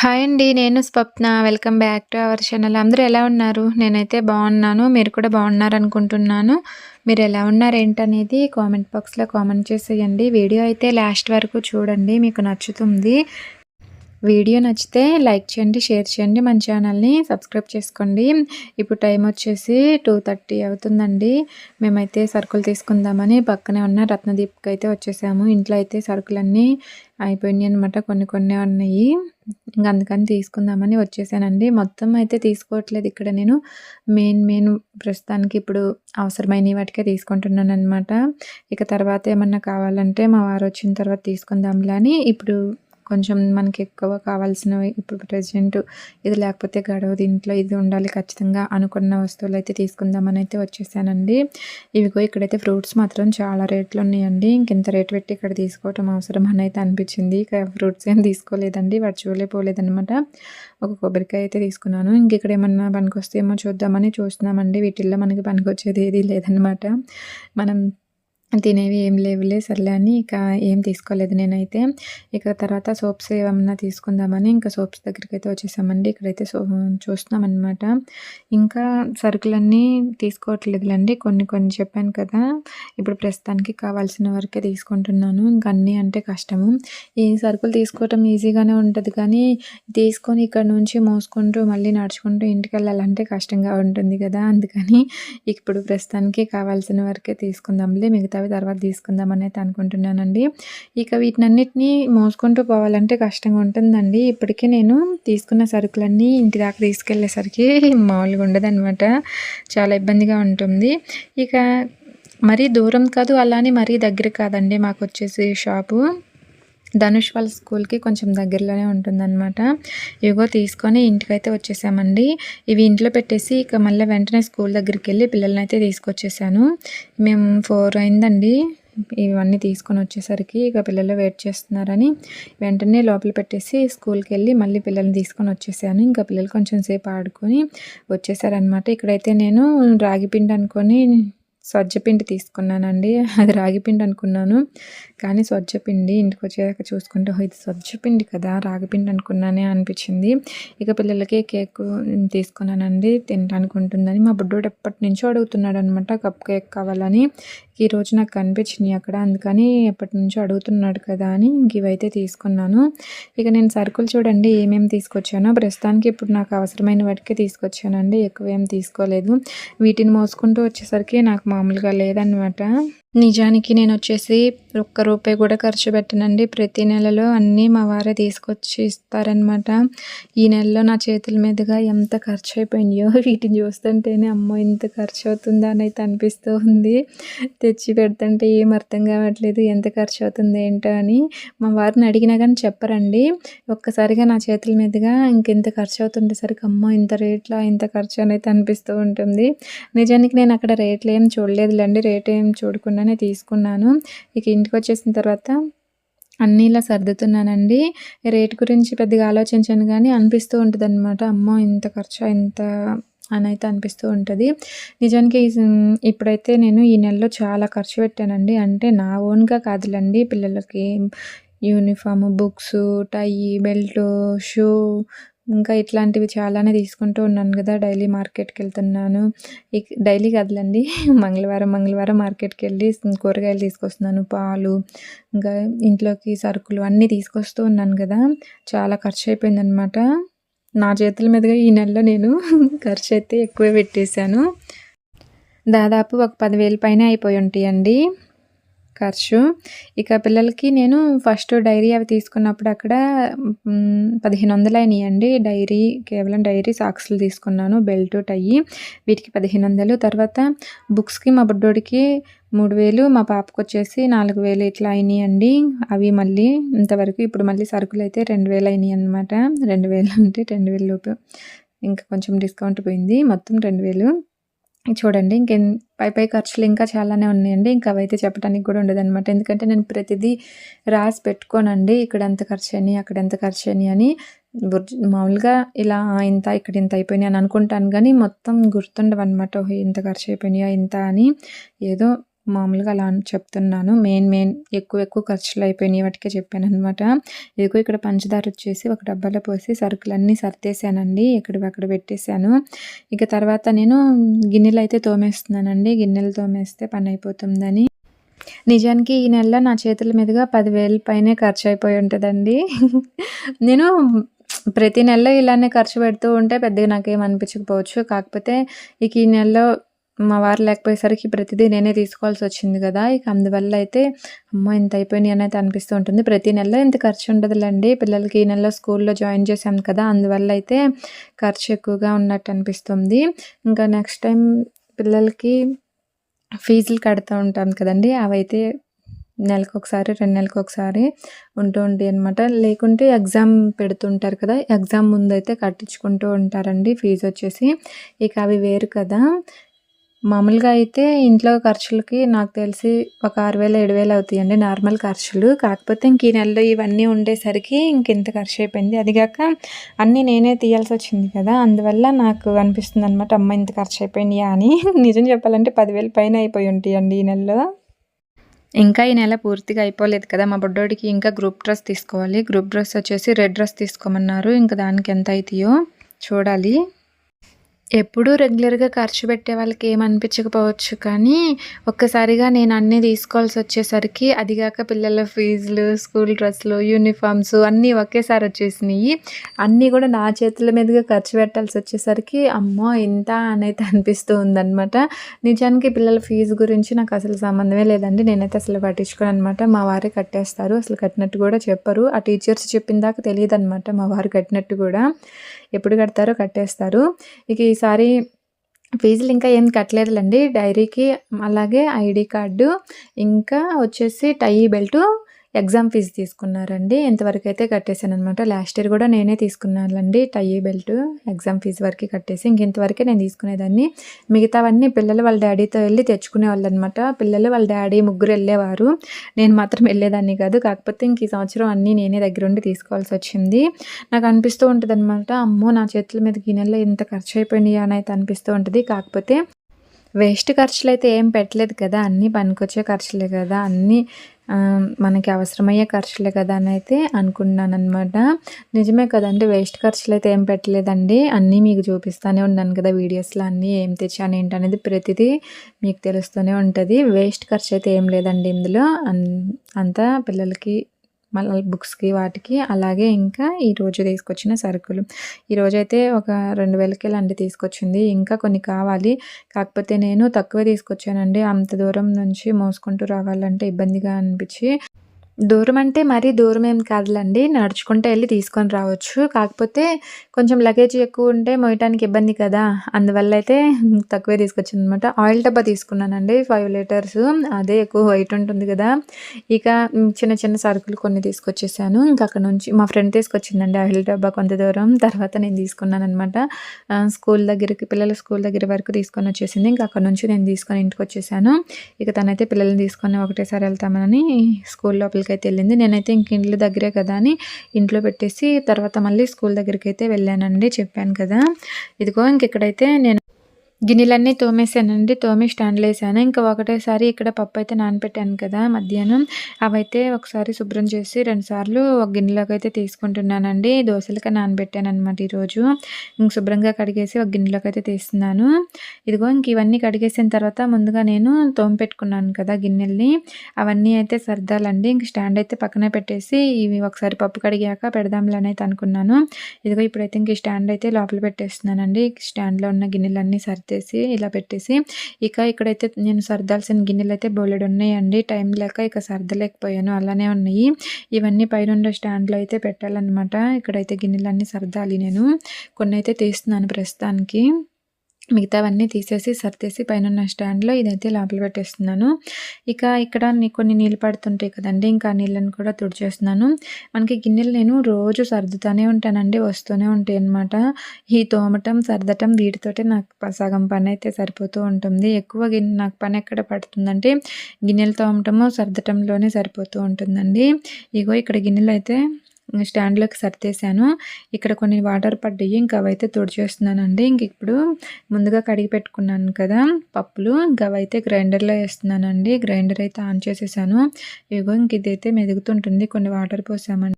Hi అండి. నేను Swapna. Welcome back to our channel. అందరూ ఎలా ఉన్నారు? నేనైతే బాగున్నాను. మీరు కూడా బాగున్నారనుకుంటున్నాను. మీరు ఎలా ఉన్నారేంటనేది కామెంట్ బాక్స్‌లో కామెంట్ చేసేయండి. వీడియో అయితే లాస్ట్ వరకు చూడండి. మీకు నచ్చుతుంది. వీడియో నచ్చితే లైక్ చేయండి, షేర్ చేయండి, మన ఛానల్ని సబ్స్క్రైబ్ చేసుకోండి. ఇప్పుడు టైం వచ్చేసి 2:30 అవుతుందండి. మేమైతే సరుకులు తీసుకుందామని పక్కనే ఉన్న రత్నదీప్కి అయితే వచ్చేసాము. ఇంట్లో అయితే సరుకులన్నీ అయిపోయినాయి అనమాట. కొన్ని కొన్ని ఉన్నాయి. ఇంక అందుకని తీసుకుందామని వచ్చేసానండి. మొత్తం అయితే తీసుకోవట్లేదు ఇక్కడ నేను. మెయిన్ ప్రస్తుతానికి ఇప్పుడు అవసరమైన వాటికే తీసుకుంటున్నాను అనమాట. ఇక తర్వాత ఏమన్నా కావాలంటే మా వారు వచ్చిన తర్వాత తీసుకుందాంలే అని ఇప్పుడు కొంచెం మనకి ఎక్కువ కావాల్సినవి ఇప్పుడు ప్రెజెంట్ ఇది లేకపోతే గడవదు, ఇంట్లో ఇది ఉండాలి ఖచ్చితంగా అనుకున్న వస్తువులు అయితే తీసుకుందామని అయితే వచ్చేసానండి. ఇవిగో ఇక్కడైతే ఫ్రూట్స్ మాత్రం చాలా రేట్లు ఉన్నాయండి. ఇంకెంత రేటు పెట్టి ఇక్కడ తీసుకోవటం అవసరం అని అయితే అనిపించింది. ఇక ఫ్రూట్స్ ఏం తీసుకోలేదండి, వర్చువలే పోలేదనమాట. ఒక కొబ్బరికాయ అయితే తీసుకున్నాను. ఇంక ఇక్కడ ఏమన్నా పనికొస్తేమో చూద్దామని చూస్తున్నామండి. వీటిల్లో మనకి పనికొచ్చేది ఏది లేదనమాట. మనం తినేవి ఏం లేవులే సర్లే అని ఇక ఏం తీసుకోలేదు నేనైతే. ఇక తర్వాత సోప్స్ ఏమన్నా తీసుకుందామని ఇంకా సోప్స్ దగ్గరికైతే వచ్చేసామండి. ఇక్కడైతే చూస్తున్నామన్నమాట. ఇంకా సరుకులన్నీ తీసుకోవట్లేదులేండి. కొన్ని కొన్ని చెప్పాను కదా, ఇప్పుడు ప్రస్తుతానికి కావాల్సిన వరకే తీసుకుంటున్నాను. ఇంక అన్నీ అంటే కష్టము. ఈ సరుకులు తీసుకోవటం ఈజీగానే ఉంటుంది, కానీ తీసుకొని ఇక్కడ నుంచి మోసుకుంటూ మళ్ళీ నడుచుకుంటూ ఇంటికి వెళ్ళాలంటే కష్టంగా ఉంటుంది కదా. అందుకని ఇప్పుడు ప్రస్తుతానికి కావాల్సిన వరకే తీసుకుందాంలే, మిగతా తర్వాత తీసుకుందామని అయితే అనుకుంటున్నానండి. ఇక వీటినన్నిటిని మోసుకుంటూ పోవాలంటే కష్టంగా ఉంటుందండి. ఇప్పటికే నేను తీసుకున్న సరుకులన్నీ ఇంటి దాకా తీసుకెళ్ళేసరికి మామూలుగా ఉండదన్నమాట. చాలా ఇబ్బందిగా ఉంటుంది. ఇక మరీ దూరం కాదు, అలానే మరీ దగ్గర కాదండి మాకు వచ్చేసి షాపు. ధనుష్ వాళ్ళ స్కూల్కి కొంచెం దగ్గరలోనే ఉంటుందన్నమాట. ఇవిగో తీసుకొని ఇంటికైతే వచ్చేసామండి. ఇవి ఇంట్లో పెట్టేసి ఇక మళ్ళీ వెంటనే స్కూల్ దగ్గరికి వెళ్ళి పిల్లల్ని అయితే తీసుకొచ్చేసాను. మేము 4 అయిందండి ఇవన్నీ తీసుకొని వచ్చేసరికి. ఇక పిల్లలు వెయిట్ చేస్తున్నారని వెంటనే లోపల పెట్టేసి స్కూల్కి వెళ్ళి మళ్ళీ పిల్లల్ని తీసుకొని వచ్చేసాను. ఇంకా పిల్లలు కొంచెం సేపు ఆడుకొని వచ్చేసారనమాట. ఇక్కడైతే నేను రాగి పిండి అనుకొని సజ్జపిండి తీసుకున్నానండి. అది రాగిపిండి అనుకున్నాను, కానీ సజ్జపిండి. ఇంటికి వచ్చాక చూసుకుంటే ఇది సజ్జపిండి కదా, రాగిపిండి అనుకున్నానే అనిపించింది. ఇక పిల్లలకి కేక్ తీసుకున్నానండి, తినడానికి ఉంటుందని. మా బుడ్డోడు ఎప్పటి నుంచో అడుగుతున్నాడు అనమాట కప్ కేక్ కావాలని. ఈరోజు నాకు కనిపించినాయి అక్కడ, అందుకని ఎప్పటి నుంచో అడుగుతున్నాడు కదా అని ఇంక ఇవైతే తీసుకున్నాను. ఇక నేను సరుకులు చూడండి ఏమేమి తీసుకొచ్చానో. ప్రస్తుతానికి ఇప్పుడు నాకు అవసరమైన వాటికే తీసుకొచ్చానండి, ఎక్కువ ఏం తీసుకోలేదు. వీటిని మోసుకుంటూ వచ్చేసరికి నాకు మామూలుగా లేదనమాట. నిజానికి నేను వచ్చేసి ఒక్క రూపాయి కూడా ఖర్చు పెట్టనండి. ప్రతి నెలలో అన్నీ మా వారే తీసుకొచ్చి ఇస్తారనమాట. ఈ నెలలో నా చేతుల మీదుగా ఎంత ఖర్చు అయిపోయినాయో వీటిని చూస్తుంటేనే అమ్మో ఇంత ఖర్చు అవుతుందా అని అయితే అనిపిస్తూ ఉంది. తెచ్చి పెడుతుంటే ఏం అర్థం కావట్లేదు, ఎంత ఖర్చు అవుతుంది ఏంటో అని. మా వారిని అడిగినా కానీ చెప్పరండి. ఒక్కసారిగా నా చేతుల మీదుగా ఇంకెంత ఖర్చు అవుతుండేసరికి అమ్మో ఇంత రేట్లా, ఇంత ఖర్చు అని అయితే అనిపిస్తూ ఉంటుంది. నిజానికి నేను అక్కడ రేట్లు ఏం చూడలేదులేండి, రేట్ ఏం చూడకుండానే తీసుకున్నాను. ఇక ఇంటికి వచ్చేసిన తర్వాత అన్నీ ఇలా సర్దుతున్నానండి. రేటు గురించి పెద్దగా ఆలోచించాను కానీ అనిపిస్తూ ఉంటుంది అనమాట, అమ్మో ఇంత ఖర్చు ఇంత అని అయితే అనిపిస్తూ ఉంటుంది. నిజానికి ఇప్పుడైతే నేను ఈ నెలలో చాలా ఖర్చు పెట్టానండి. అంటే నా ఓన్గా కాదులేండి, పిల్లలకి యూనిఫామ్, బుక్స్, టై, బెల్టు, షూ ఇంకా ఇట్లాంటివి చాలానే తీసుకుంటూ ఉన్నాను కదా. డైలీ మార్కెట్కి వెళ్తున్నాను. డైలీ కాదులేండి, మంగళవారం మార్కెట్కి వెళ్ళి కూరగాయలు తీసుకొస్తున్నాను, పాలు, ఇంకా ఇంట్లోకి సరుకులు అన్నీ తీసుకొస్తూ ఉన్నాను కదా. చాలా ఖర్చు అయిపోయిందనమాట. నా చేతుల మీదుగా ఈ నెలలో నేను ఖర్చు అయితే ఎక్కువే పెట్టేశాను. దాదాపు ఒక 10,000 పైన అయిపోయి ఉంటాయండి ఖర్చు. ఇక పిల్లలకి నేను ఫస్ట్ డైరీ అవి తీసుకున్నప్పుడు అక్కడ 1,500 అయినాయండి. కేవలం డైరీ సాక్స్లు తీసుకున్నాను, బెల్ట్, టై, వీటికి 1,500. తర్వాత బుక్స్కి మా బుడ్డోడికి 3,000, మా పాపకు వచ్చేసి 4,000 ఇట్లా అయినాయండి. అవి మళ్ళీ ఇంతవరకు ఇప్పుడు మళ్ళీ సరుకులు అయితే 2,000 అయినాయి అనమాట. 2,000 అంటే 2,000 లోపు ఇంకా కొంచెం డిస్కౌంట్ పోయింది, మొత్తం 2,000. చూడండి పై ఖర్చులు ఇంకా చాలానే ఉన్నాయండి. ఇంకా అవైతే చెప్పడానికి కూడా ఉండదనమాట. ఎందుకంటే నేను ప్రతిదీ రాసి పెట్టుకోనండి, ఇక్కడ ఎంత ఖర్చు అయినాయి, అక్కడ ఎంత ఖర్చు అయినాయి అని. మామూలుగా ఇలా ఇంత ఇక్కడ ఇంత అయిపోయినాయి అని అనుకుంటాను, కానీ మొత్తం గుర్తుండవన్నమాట. ఇంత ఖర్చు అయిపోయినాయా ఇంత అని. ఏదో మామూలుగా అలా అని చెప్తున్నాను. మెయిన్ ఎక్కువ ఖర్చులు అయిపోయినాయి వాటికే చెప్పాననమాట. ఇదిగో ఇక్కడ పంచదార వచ్చేసి ఒక డబ్బాలో పోసి సరుకులన్నీ సర్దేశానండి. ఎక్కడివి అక్కడ పెట్టేశాను. ఇక తర్వాత నేను గిన్నెలు అయితే తోమేస్తున్నానండి. గిన్నెలు తోమేస్తే పని అయిపోతుందని. నిజానికి ఈ నెలలో నా చేతుల మీదుగా 10,000 పైనే ఖర్చు అయిపోయి ఉంటదండి. నేను ప్రతి నెలలో ఇలానే ఖర్చు పెడుతూ ఉంటే పెద్దగా నాకేం అనిపించకపోవచ్చు. కాకపోతే ఇక ఈ నెలలో మా వారు లేకపోయేసరికి ప్రతిదీ నేనే తీసుకోవాల్సొచ్చింది గదా! ఇక అందువల్ల అయితే అమ్మో! ఇంత అయిపోయినాయి అనైతే అనిపిస్తూ ఉంటుంది. ప్రతి నెలలో ఇంత ఖర్చు ఉండదులెండి. పిల్లలకి ఈ నెలలో స్కూల్‌లో జాయిన్ చేశాం కదా! అందువల్ల అయితే ఖర్చు ఎక్కువగా ఉన్నట్టు అనిపిస్తుంది. ఇంకా నెక్స్ట్ టైం పిల్లలకి ఫీజులు కడతా ఉంటాం కదండీ! అవైతే నెలకొకసారి, 2 నెలలకొకసారి ఉంటూ ఉంటాయనమాట. లేకుంటే ఎగ్జామ్ పెడుతుంటారు కదా! ఎగ్జామ్ ముందైతే కట్టించుకుంటూ ఉంటారండి ఫీజొచ్చేసి. ఇక అవి వేరు కదా! మామూలుగా అయితే ఇంట్లో ఖర్చులకి నాకు తెలిసి ఒక 6,000, 7,000 అవుతాయండి నార్మల్ ఖర్చులు. కాకపోతే ఇంక ఈ నెలలో ఇవన్నీ ఉండేసరికి ఇంకింత ఖర్చయిపోయింది. అదిగాక అన్నీ నేనే తీయాల్సొచ్చింది కదా! అందువల్ల నాకు అనిపిస్తుందనమాట, అమ్మ! ఇంత ఖర్చయిపోయినాయా అని. నిజం చెప్పాలంటే 10,000 పైన అయిపోయి ఉంటాయండి ఈ నెలలో. ఇంకా ఈ నెల పూర్తిగా అయిపోలేదు కదా! మా బుడ్డోడికి ఇంకా గ్రూప్ డ్రెస్ తీసుకోవాలి. గ్రూప్ డ్రెస్ వచ్చేసి రెడ్ డ్రెస్ తీసుకోమన్నారు. ఇంక దానికి ఎంత అయితాయో చూడాలి. ఎప్పుడూ రెగ్యులర్‌గా ఖర్చు పెట్టే వాళ్ళకి ఏమనిపించకపోవచ్చు కానీ, ఒక్కసారిగా నేను అన్నీ తీసుకోవాల్సొచ్చేసరికి అదిగాక పిల్లల ఫీజులు, స్కూల్ డ్రెస్సులు, యూనిఫార్మ్స్ అన్నీ ఒకేసారి వచ్చేసినియి. అన్నీ కూడా నా చేతుల మీదుగా ఖర్చు పెట్టాల్సొచ్చేసరికి అమ్మో! ఇంత అనైతే అనిపిస్తూ ఉందనమాట. నిజానికి పిల్లల ఫీజు గురించి నాకు అసలు సంబంధమే లేదండి. నేనైతే అసలు పట్టించుకోననమాట. మా వారే కట్టేస్తారు. అసలు కట్టినట్టు కూడా చెప్పరు. ఆ టీచర్స్ చెప్పిన దాకా తెలీదనమాట మా వారు కట్టినట్టు కూడా. ఎప్పుడు కడతారో కట్టేస్తారు. ఇక ఈసారి ఫీజులు ఇంకా ఏం కట్టలేదులెండి. డైరీకి అలాగే ఐడీ కార్డు ఇంకా వచ్చేసి టై బెల్టు ఎగ్జామ్ ఫీజు తీసుకున్నారండి. ఇంతవరకైతే కట్టేసాననమాట. లాస్ట్ ఇయర్ కూడా నేనే తీసుకున్నానులెండి టై బెల్టు ఎగ్జామ్ ఫీజు వరకు కట్టేసి. ఇంతవరకే నేను తీసుకునేదాన్ని. మిగతావన్నీ పిల్లలు వాళ్ళ డాడీతో వెళ్ళి తెచ్చుకునేవాళ్ళనమాట. పిల్లలు వాళ్ళ డాడీ ముగ్గురు వెళ్ళేవారు. నేను మాత్రం వెళ్ళేదాన్ని కాదు. కాకపోతే ఇంక ఈ సంవత్సరం అన్నీ నేనే దగ్గరుండి తీసుకోవాల్సొచ్చింది. నాకు అనిపిస్తూ ఉంటదనమాట, అమ్మో! నా చేతుల మీదకి ఈ నెలలో ఇంత ఖర్చు అయిపోయినాయా అని అయితే అనిపిస్తూ ఉంటది. కాకపోతే వేస్ట్ ఖర్చులైతే ఏం పెట్టలేదు కదా! అన్నీ పనికొచ్చే ఖర్చులే కదా! అన్నీ మనకి అవసరమయ్యే ఖర్చులే కదా అని అయితే అనుకున్నాననమాట. నిజమే కదండీ! వేస్ట్ ఖర్చులైతే ఏం పెట్టలేదండి. అన్నీ మీకు చూపిస్తానే ఉన్నాను కదా వీడియోస్‌లో అన్నీ ఏం తెచ్చాను ఏంటనేది ప్రతిదీ మీకు తెలుస్తూనే ఉంటది. వేస్ట్ ఖర్చయితే ఏం లేదండి ఇందులో. అంతా పిల్లలకి మళ్ళీ బుక్స్‌కి వాటికి అలాగే ఇంకా ఈరోజు తీసుకొచ్చిన సరుకులు. ఈరోజైతే ఒక 2,000కే ఇలాంటివి తీసుకొచ్చింది. ఇంకా కొన్ని కావాలి. కాకపోతే నేను తక్కువే తీసుకొచ్చానండి. అంత దూరం నుంచి మోసుకుంటూ రావాలంటే ఇబ్బందిగా అనిపిచ్చి దూరం అంటే మరీ దూరం ఏం కాదులెండి. నడుచుకుంటూ ఎళ్లి తీసుకొని రావచ్చు. కాకపోతే కొంచెం లగేజ్ ఎక్కువ ఉంటే మోయటానికి ఇబ్బంది కదా! అందువల్లయితే తక్కువే తీసుకొచ్చాననమాట. ఆయిల్ డబ్బా తీసుకున్నానండి 5 లీటర్స్. అదే ఎక్కువ వెయిట్ ఉంటుంది కదా! ఇక చిన్న చిన్న సరుకులు కొన్ని తీసుకొచ్చేసాను. ఇంకా అక్కడ నుంచి మా ఫ్రెండ్ తీసుకొచ్చిందండి ఆయిల్ డబ్బా కొంత దూరం. తర్వాత నేను తీసుకున్నాననమాట. పిల్లల స్కూల్ దగ్గర వరకు తీసుకొనొచ్చేసింది. ఇంకా అక్కడ నుంచి నేను తీసుకొని ఇంటికొచ్చేసాను. ఇక తనైతే పిల్లల్ని తీసుకొని ఒకటేసారి వెళ్తామని స్కూల్ లోపలికైతే వెళ్ళింది. నేనైతే ఇంక ఇండ్ల దగ్గరే కదా అని ఇంట్లో పెట్టేసి తర్వాత మళ్ళీ స్కూల్ దగ్గరికైతే వెళ్ళానండి. చెప్పాను కదా! ఇదిగో ఇంకిక్కడైతే నేను గిన్నెలన్నీ తోమేసానండి. తోమి స్టాండ్‌లో ఏసాను. ఇంకా ఒకటేసారి ఇక్కడ పప్పయితే నానబెట్టాను కదా మధ్యాహ్నం. అవైతే ఒకసారి శుభ్రం చేసి 2 సార్లు ఒక గిన్నెలోకైతే తీసుకుంటున్నానండి. దోసలకి నానబెట్టాననమాట ఈరోజు. ఇంక శుభ్రంగా కడిగేసి ఒక గిన్నెలోకైతే తీస్తున్నాను. ఇదిగో ఇంక ఇవన్నీ కడిగేసిన తర్వాత ముందుగా నేను తోమిపెట్టుకున్నాను కదా గిన్నెల్ని. అవన్నీ అయితే సర్దాలండి. ఇంక స్టాండ్ అయితే పక్కనే పెట్టేసి ఇవి ఒకసారి పప్పు కడిగాక పెడదాంలే అని అయితే అనుకున్నాను. ఇదిగో ఇప్పుడైతే ఇంక ఈ స్టాండ్ అయితే లోపల పెట్టేస్తున్నానండి. స్టాండ్‌లో ఉన్న గిన్నెలన్నీ ఇలా పెట్టేసి ఇక ఇక్కడైతే నేను సర్దాల్సిన గిన్నెలైతే బోలెడున్నాయండి. టైం లేక ఇక సర్దలేకపోయాను. అలానే ఉన్నాయి. ఇవన్నీ పైనుండే స్టాండ్‌లో అయితే పెట్టాలనమాట. ఇక్కడైతే గిన్నెలన్నీ సర్దాలి నేను. కొన్నైతే తీస్తున్నాను ప్రస్తుతానికి. మిగతావన్నీ తీసేసి సర్దేసి పైనున్న స్టాండ్‌లో ఇదైతే లోపల పెట్టేస్తున్నాను. ఇక ఇక్కడ కొన్ని నీళ్ళు పడుతుంటాయి కదండీ! ఇంకా ఆ నీళ్ళని కూడా తుడిచేస్తున్నాను. మనకి గిన్నెలు నేను రోజు సర్దుతానే ఉంటానండి. వస్తూనే ఉంటాయన్నమాట. ఈ తోమటం, సర్దటం వీటితోటే నాకు సగం పనైతే సరిపోతూ ఉంటుంది. ఎక్కువ నాకు పని ఎక్కడ పడుతుందంటే గిన్నెలు తోమటము, సర్దటంలోనే సరిపోతూ ఉంటుందండి. ఇగో ఇక్కడ గిన్నెలైతే స్టాండ్లోకి సర్దేశాను. ఇక్కడ కొన్ని వాటర్ పడ్డాయి, ఇంకా అవైతే తుడిచేస్తున్నానండి. ఇంక ఇప్పుడు ముందుగా కడిగి పెట్టుకున్నాను కదా పప్పులు, ఇంకా అవైతే గ్రైండర్లో వేస్తున్నానండి. గ్రైండర్ అయితే ఆన్ చేసేసాను. ఇగో ఇంక ఇదైతే మెదుగుతుంటుంది, కొన్ని వాటర్ పోసామండి.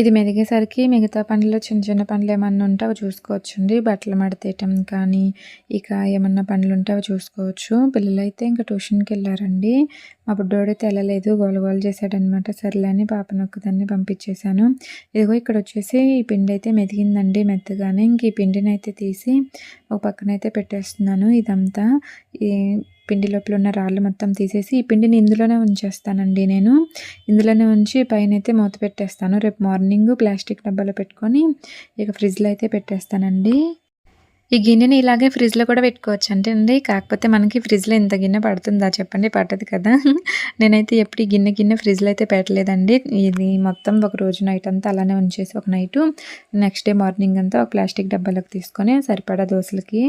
ఇది మెదిగేసరికి మిగతా పనులు చిన్న చిన్న పనులు ఏమన్నా ఉంటే అవి చూసుకోవచ్చండి. బట్టలు మడతేయటం కానీ, ఇక ఏమన్నా పనులు ఉంటే అవి చూసుకోవచ్చు. పిల్లలైతే ఇంకా ట్యూషన్కి వెళ్ళారండి. మా బుడ్డోడైతే వెళ్ళలేదు, గోల చేశాడనమాట. సర్లే అని పాపనొక్కదాన్ని పంపించేశాను. ఇదిగో ఇక్కడ వచ్చేసి ఈ పిండి అయితే మెదిగిందండి మెత్తగానే. ఇంక ఈ పిండిని అయితే తీసి ఒక పక్కనైతే పెట్టేస్తున్నాను. ఇదంతా ఈ పిండి లోపల ఉన్న రాళ్ళు మొత్తం తీసేసి ఈ పిండిని ఇందులోనే ఉంచేస్తానండి. నేను ఇందులోనే ఉంచి పైన అయితే మూత పెట్టేస్తాను. రేపు మార్నింగ్ ప్లాస్టిక్ డబ్బాలో పెట్టుకొని ఇక ఫ్రిడ్జ్లో అయితే పెట్టేస్తానండి. ఈ గిన్నెని ఇలాగే ఫ్రిడ్జ్లో కూడా పెట్టుకోవచ్చు అంటే అండి, కాకపోతే మనకి ఫ్రిడ్జ్లో ఇంత గిన్నె పడుతుందా చెప్పండి, పట్టదు కదా. నేనైతే ఎప్పుడు ఈ గిన్నె ఫ్రిడ్జ్లో అయితే పెట్టలేదండి. ఇది మొత్తం ఒక రోజు నైట్ అంతా అలానే ఉంచేసి ఒక నైటు నెక్స్ట్ డే మార్నింగ్ అంతా ఒక ప్లాస్టిక్ డబ్బాలోకి తీసుకొని సరిపడా దోశలకి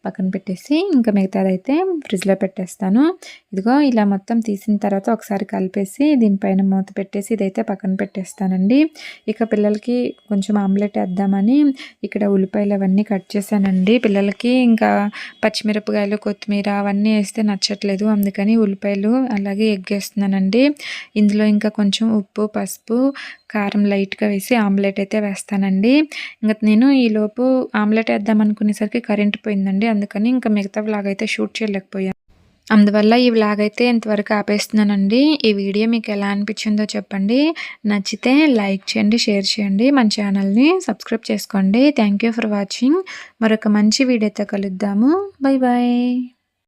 పక్కన పెట్టేసి ఇంకా మిగతాదైతే ఫ్రిడ్జ్లో పెట్టేస్తాను. ఇదిగో ఇలా మొత్తం తీసిన తర్వాత ఒకసారి కలిపేసి దీనిపైన మూత పెట్టేసి ఇదైతే పక్కన పెట్టేస్తానండి. ఇక పిల్లలకి కొంచెం ఆమ్లెట్ వేద్దామని ఇక్కడ ఉల్లిపాయలు అవన్నీ కట్ చేశానండి. పిల్లలకి ఇంకా పచ్చిమిరపకాయలు, కొత్తిమీర అవన్నీ వేస్తే నచ్చట్లేదు, అందుకని ఉల్లిపాయలు అలాగే ఎగ్ వేస్తున్నానండి. ఇందులో ఇంకా కొంచెం ఉప్పు, పసుపు, కారం లైట్గా వేసి ఆమ్లెట్ అయితే వేస్తానండి. ఇంకా నేను ఈలోపు ఆమ్లెట్ వేద్దాం అనుకునేసరికి కరెంట్ పోయిందండి, అందుకని ఇంకా మిగతా వ్లాగ్ అయితే షూట్ చేయలేకపోయాను. అందువల్ల ఈ వ్లాగ్ అయితే ఇంతవరకు ఆపేస్తున్నానండి. ఈ వీడియో మీకు ఎలా అనిపించిందో చెప్పండి. నచ్చితే లైక్ చేయండి, షేర్ చేయండి, మన ఛానల్ని సబ్స్క్రైబ్ చేసుకోండి. Thank you for watching. మరొక మంచి వీడియోతో కలుద్దాము. Bye bye.